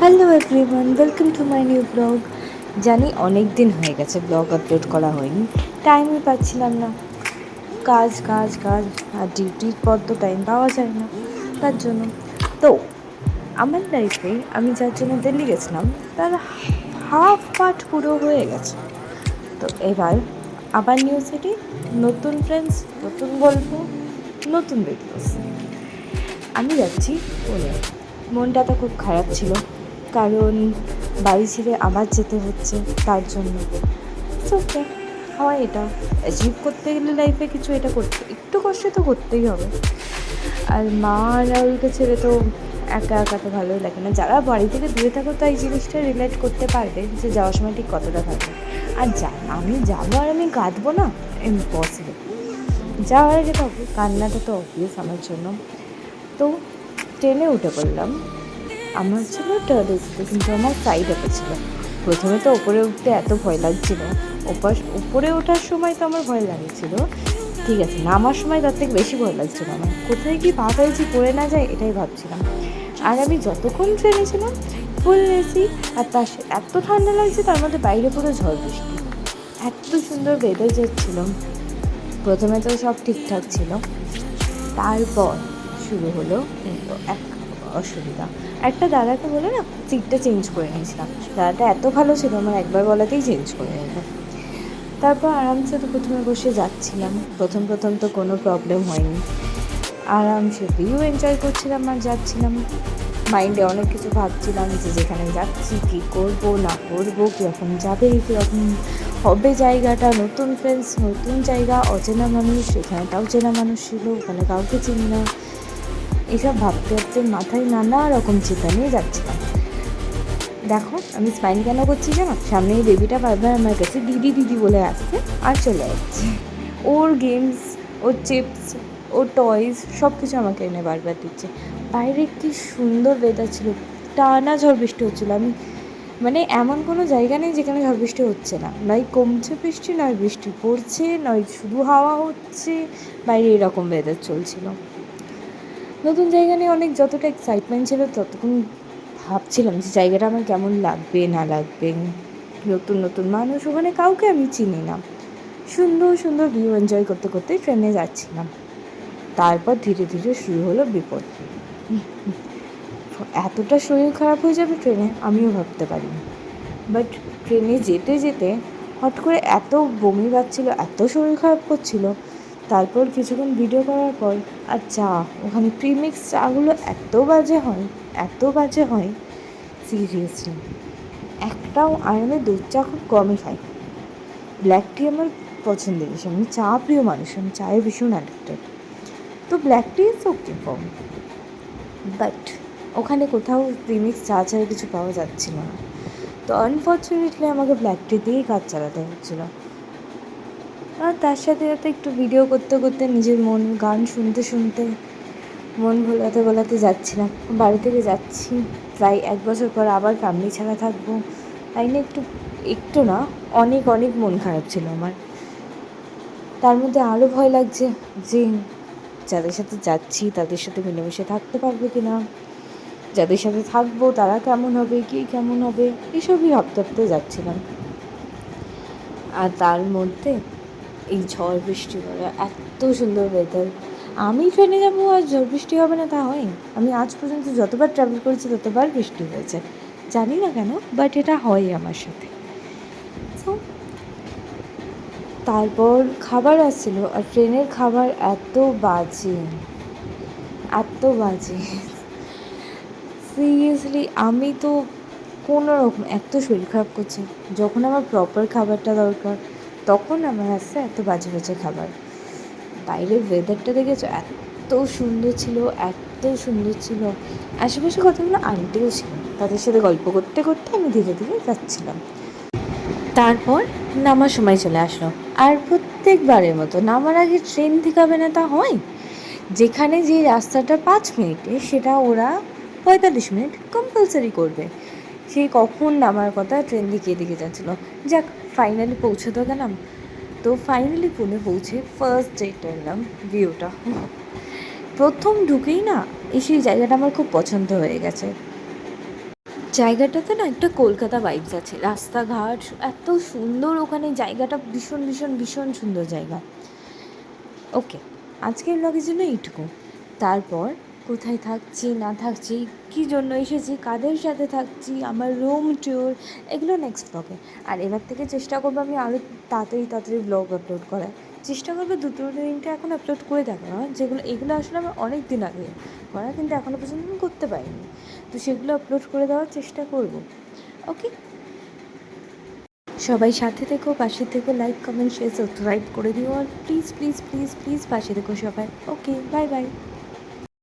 Hello everyone, welcome to my new blog. জানি অনেক দিন হয়ে গেছে ব্লগ আপলোড করা হয়নি, টাইমই পাচ্ছিলাম না। কাজ কাজ কাজ আর ডিউটির পর তো টাইম পাওয়া যায় না, তার জন্য। তো আমার লাইফে আমি যার জন্য দিল্লি গেছিলাম তার হাফ পার্ট পুরো হয়ে গেছে। তো এবার আবার নিউ সিটি, নতুন ফ্রেন্ডস, নতুন গল্প, নতুন ভিডিওস। আমি যাচ্ছি পুনে। মনটা তো খুব খারাপ ছিল, কারণ বাড়ি ছেড়ে আবার যেতে হচ্ছে, তার জন্য। ওকে, হয়, এটা অ্যাচিভ করতে গেলে লাইফে কিছু এটা করতে একটু কষ্ট তো করতেই হবে। আর মা আর রাহুলকে ছেড়ে তো একা একা তো ভালোই লাগে না। যারা বাড়ি থেকে দূরে থাকো তো এই জিনিসটা রিলেট করতে পারবে যে যাওয়ার সময় ঠিক কতটা থাকবে। আর আমি যাবো আর আমি কাঁদবো না, ইম্পসিবল। যাওয়ার আগে তো কান্নাটা তো অবভিয়াস আমার জন্য। তো ট্রেনে উঠে পড়লাম। আমার ছিল থার্ড এসিতে, কিন্তু আমার সাইড আপে ছিল। প্রথমে তো ওপরে উঠতে এত ভয় লাগছিলো, উপরে ওঠার সময় তো আমার ভয় লাগছিল, ঠিক আছে, নামার সময় তার থেকে বেশি ভয় লাগছিল আমার। কোথায় কি পা ফেলছি, পড়ে না যায়, এটাই ভাবছিলাম। আর আমি যতক্ষণ ট্রেনে ছিলাম ফুল এসি, আর তার এত ঠান্ডা লাগছে, তার মধ্যে বাইরে পুরো ঝড় বৃষ্টি, এত সুন্দর ওয়েদার যাচ্ছিল। প্রথমে তো সব ঠিকঠাক ছিল, তারপর শুরু হলো এক অসুবিধা। একটা দাদাকে বলে না সিটটা চেঞ্জ করে নিয়েছিলাম। দাদাটা এত ভালো ছিল, আমার একবার বলাতেই চেঞ্জ করে নিল। তারপর আরামসে তো প্রথমে বসে যাচ্ছিলাম। প্রথম তো কোনো প্রবলেম হয়নি, আরামসে ভিউ এনজয় করছিলাম আর যাচ্ছিলাম। মাইন্ডে অনেক কিছু ভাবছিলাম যে যেখানে যাচ্ছি কী করবো না করবো, কীরকম যাবে, কীরকম হবে জায়গাটা, নতুন ফ্রেন্ডস, নতুন জায়গা, অচেনা মানুষ, এখানে তাও চেনা মানুষ ছিল, ওখানে কাউকে চিনি না। এসব ভাবতে ভাবতে মাথায় নানা রকম চিন্তা নিয়ে যাচ্ছিলাম। দেখো আমি স্মাইল কেন করছি জানো? সামনে এই বেবিটা বারবার আমার কাছে দিদি দিদি বলে আসছে আর চলে যাচ্ছে। ওর গেমস, ওর চিপস, ওর টয়েস সব কিছু আমাকে এনে বারবার দিচ্ছে। বাইরে কি সুন্দর ওয়েদার ছিল, টানা ঝড় বৃষ্টি হচ্ছিলো। আমি মানে এমন কোনো জায়গা নেই যেখানে ঝড় বৃষ্টি হচ্ছে না, নয় কমছে বৃষ্টি, নয় বৃষ্টি পড়ছে, নয় শুধু হাওয়া হচ্ছে। বাইরে এরকম ওয়েদার চলছিল। নতুন জায়গা নিয়ে অনেক যতটা এক্সাইটমেন্ট ছিল, ততক্ষণ ভাবছিলাম যে জায়গাটা আমার কেমন লাগবে না লাগবে। নতুন নতুন মানুষ, ওখানে কাউকে আমি চিনি না। সুন্দর সুন্দর ভিউ এনজয় করতে করতে ট্রেনে যাচ্ছিলাম। তারপর ধীরে ধীরে শুরু হলো বিপদ। এতটা শরীর খারাপ হয়ে যাবে ট্রেনে আমিও ভাবতে পারিনি। বাট ট্রেনে যেতে যেতে হট করে এত বমি পাচ্ছিল, এত শরীর খারাপ করছিল। তারপর কিছুক্ষণ ভিডিও করার পর, আর চা, ওখানে প্রিমিক্স চাগুলো এত বাজে হয়, এত বাজে হয়, সিরিয়াসলি। একটাও, আমি দুধ চা খুব কমই খাই, ব্ল্যাক টি আমার পছন্দের জিনিস। আমি চা প্রিয় মানুষ, আমি চায়ে ভীষণ অ্যাডিক্টেড। তো black T is okay for me, but ওখানে কোথাও প্রিমিক্স চা ছাড়া কিছু পাওয়া যাচ্ছিল না। তো আনফর্চুনেটলি আমাকে ব্ল্যাক টি দিয়েই কাজ চালাতে হচ্ছিলো। আর তার সাথে সাথে একটু ভিডিও করতে করতে নিজের মন গান শুনতে শুনতে মন ভোলাতে ভোলাতে যাচ্ছিলাম। বাড়ি থেকে যাচ্ছি প্রায় 1 বছর পর, আবার ফ্যামিলি ছাড়া থাকবো, তাই না? একটু একটু না, অনেক অনেক মন খারাপ ছিল আমার। তার মধ্যে আরও ভয় লাগছে যে যাদের সাথে যাচ্ছি তাদের সাথে মিলেমিশে থাকতে পারবে কি না, যাদের সাথে থাকবো তারা কেমন হবে, কে কেমন হবে, এসবই ভাবতে ভাবতে যাচ্ছিলাম। আর তার মধ্যে এই ঝড় বৃষ্টি বলে এত সুন্দর ওয়েদার। আমি ট্রেনে যাবো আর ঝড় বৃষ্টি হবে না তা হয়? আমি আজ পর্যন্ত যতবার ট্রাভেল করেছি ততবার বৃষ্টি হয়েছে, জানি না কেন, বাট এটা হয় আমার সাথে। তো তারপর খাবার আসছিল, আর ট্রেনের খাবার এত বাজে, এত বাজে, সিরিয়াসলি। আমি তো কোনো রকম এত শরীর খারাপ করছে, যখন আমার প্রপার খাবারটা দরকার তখন আমার আসছে এত বাজে বাজে খাবার। বাইরের ওয়েদারটা দেখেছো, এত সুন্দর ছিল, এত সুন্দর ছিল। আশেপাশে কতগুলো আন্টিও ছিল, তাদের সাথে গল্প করতে করতে আমি ধীরে ধীরে যাচ্ছিলাম। তারপর নামার সময় চলে আসলো, আর প্রত্যেকবারের মতো নামার আগে ট্রেন ঠেকাবে না তা হয়? যেখানে যে রাস্তাটা 5 মিনিটে, সেটা ওরা 45 মিনিট কম্পালসারি করবে। সেই কখন নামার কথা, ট্রেন দিকে এদিকে যাচ্ছিলো। যাক, ফাইনালি পৌঁছতে গেলাম। তো ফাইনালি পুনে পৌঁছে ফার্স্ট যেটা এলাম, ভিউটা প্রথম ঢুকেই না, এই সেই জায়গাটা আমার খুব পছন্দ হয়ে গেছে। জায়গাটাতে না একটা কলকাতা ভাইবস আছে, রাস্তাঘাট এত সুন্দর, ওখানে জায়গাটা ভীষণ ভীষণ ভীষণ সুন্দর জায়গা। ওকে, আজকের ব্লগের জন্য এইটুকু। তারপর কোথায় থাকছি না থাকছি, কী জন্য এসেছি, কাদের সাথে থাকছি, আমার রুম ট্যুর, এগুলো নেক্সট ব্লগে। আর এবার থেকে চেষ্টা করবো আমি আরও তাড়াতাড়ি তাড়াতাড়ি ব্লগ আপলোড করার চেষ্টা করবো। দুটো তিনটে এখন আপলোড করে দেখো, যেগুলো এগুলো আসলে আমার অনেক দিন আগে করা, কিন্তু এখনও পর্যন্ত আমি করতে পারিনি। তো সেগুলো আপলোড করে দেওয়ার চেষ্টা করব। ওকে, সবাই সাথে থেকো, পাশে থেকো, লাইক কমেন্ট শেয়ার সাবস্ক্রাইব করে দিও, আর প্লিজ প্লিজ প্লিজ প্লিজ পাশে থেকো সবাই। ওকে, বাই বাই।